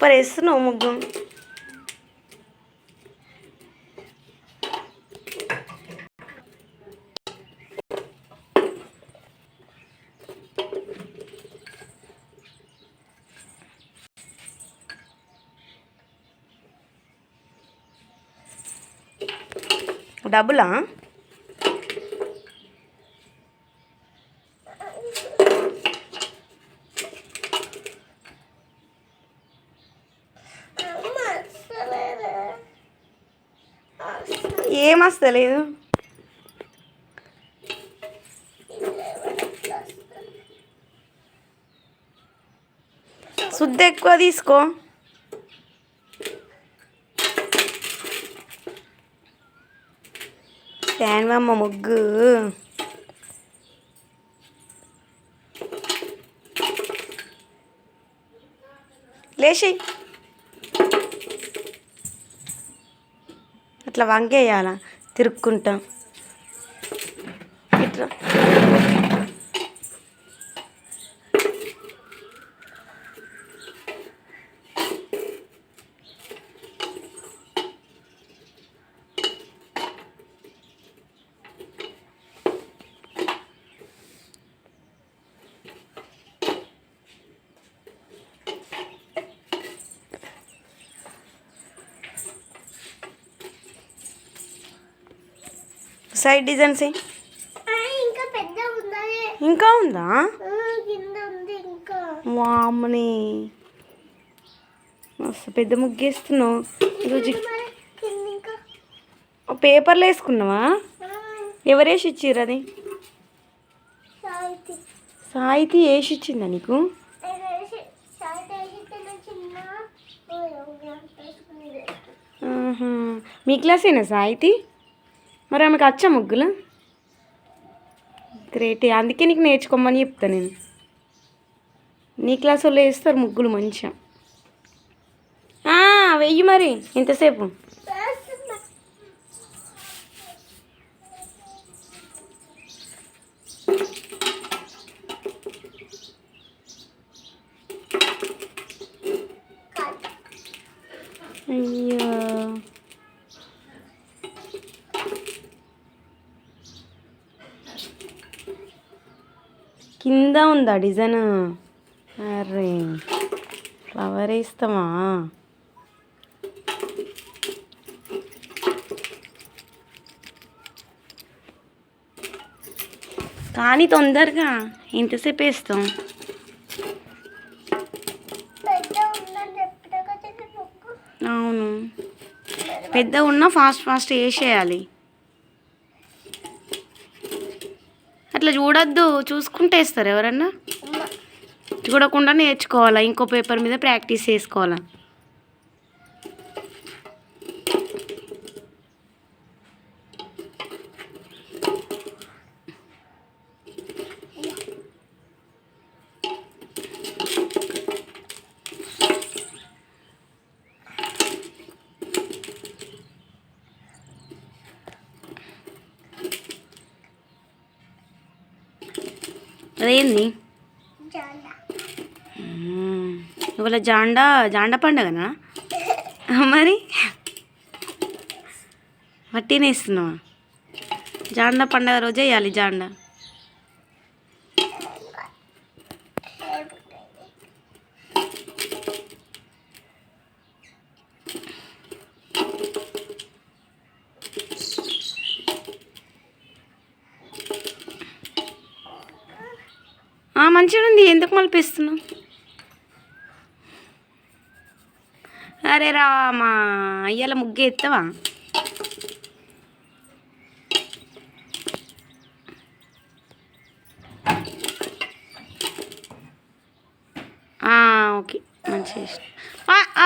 Super వేస్తున్నావు ముగ్గు. డబ్బులా? ఏమస్తలేదు. శుద్ధ ఎక్కువ తీసుకో. అమ్మ ముగ్గు లేచి అట్లా వంకేయాల తిరుక్కుంటా ఇట్లా. సైడ్ డిజైన్స్ ఇంకా ఉందా? వామ్మని మస్తు పెద్ద ముగ్గేస్తున్నావు ఈరోజు. పేపర్లో వేసుకున్నావా? ఎవరేసి ఇచ్చిర్రు అది? సాయితీ వేసి ఇచ్చిందా నీకు? మీ క్లాసేనా సాయితీ? మరి ఆమెకు వచ్చా ముగ్గులు? గ్రేట్. అందుకే నీకు నేర్చుకోమని చెప్తాను నేను. నీ క్లాస్ వాళ్ళు వేస్తారు ముగ్గులు మంచిగా. వెయ్యి మరి ఎంతసేపు. అయ్యో కింద ఉందా డిజైన్? అరే ఫ్లవర్ వేస్తామా? కానీ తొందరగా ఎంతసేపు వేస్తాం? అవును, పెద్ద ఉన్నా ఫాస్ట్ ఫాస్ట్ వేసేయాలి. అట్లా చూడొద్దు, చూసుకుంటే వేస్తారు ఎవరన్నా. చూడకుండా నేర్చుకోవాలా, ఇంకో పేపర్ మీద ప్రాక్టీస్ చేసుకోవాలా. అదేంది ఇవాళ జాండా పండగనా? మరి వట్టినే ఇస్తున్నావా? జాండా పండగ రోజే వేయాలి జాండా. మంచిగా ఉంది, ఎందుకు మలిపిస్తున్నావు? అరే రామా, అయ్యాల ముగ్గు ఎత్తావా? ఓకే మంచిగా.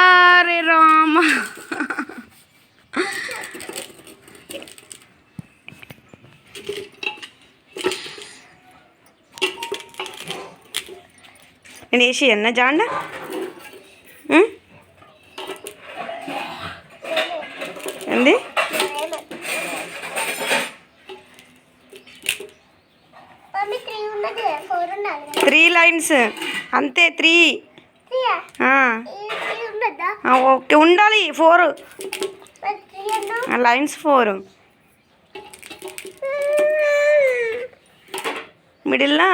అరే రామా, నేను వేసి అన్న జాండా. ఏంది? 3 లైన్స్ అంతే. 3 ఓకే ఉండాలి 4 లైన్స్ 4 మిడిల్లో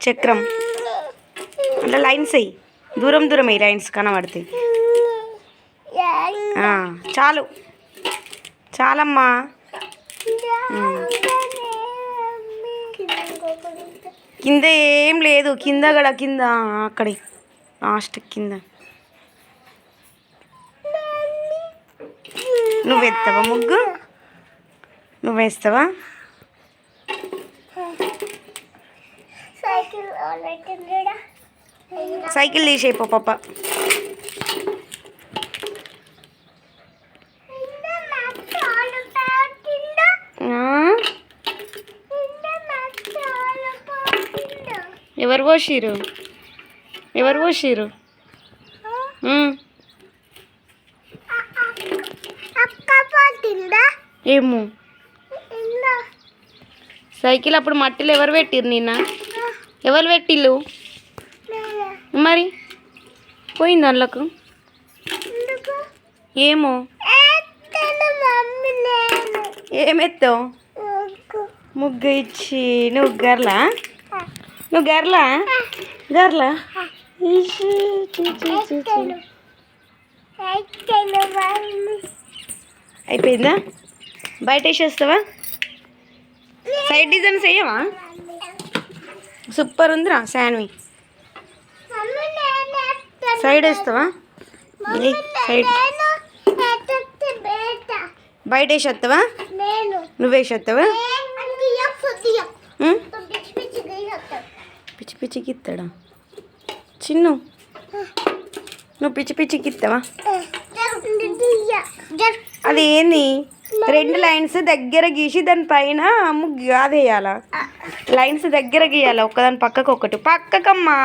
చక్రం అంటే లైన్స్ అయ్యి దూరం దూరం అయ్యి లైన్స్ కనబడతాయి చాలు చాలమ్మా కింద ఏం లేదు కింద కింద అక్కడి లాస్ట్ కింద నువ్వు వేస్తావా ముగ్గు నువ్వు వేస్తావా సైకిల్ తీసేయిపో పాప ఎవరు పోసిరు ఏమో సైకిల్ అప్పుడు మట్టిలో ఎవరు పెట్టిరు నిన్న ఎవరు పెట్టిల్లు మరి పోయింది అందులోకి ఏమో ఏమెత్తావు ముగ్గు ఇచ్చి నువ్వు గర్లా గర్లా అయిపోయిందా బయట వేసేస్తావా సైడ్ డిజైన్స్ వేయవా సూపర్ ఉందిరా శాన్వి సైడ్ వేస్తావా సైడ్ బయట వేసేస్తావా నువ్వు వేసేస్తావా పిచ్చి పిచ్చికి ఇస్తాడా చిన్ను నువ్వు పిచ్చి పిచ్చికి ఇస్తావా అది ఏంది 2 లైన్స్ దగ్గర గీసి దానిపైన ముగ్గు అది వేయాలా లైన్స్ దగ్గర గీయాలి ఒకదాని పక్కకు ఒకటి పక్కకమ్మా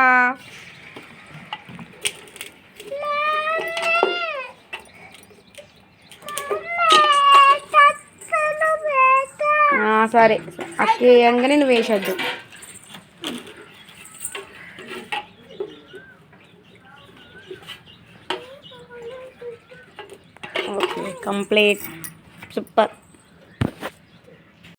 సరే అక్కేయంగానే నువ్వు వేసద్దు ఓకే కంప్లీట్ సూపర్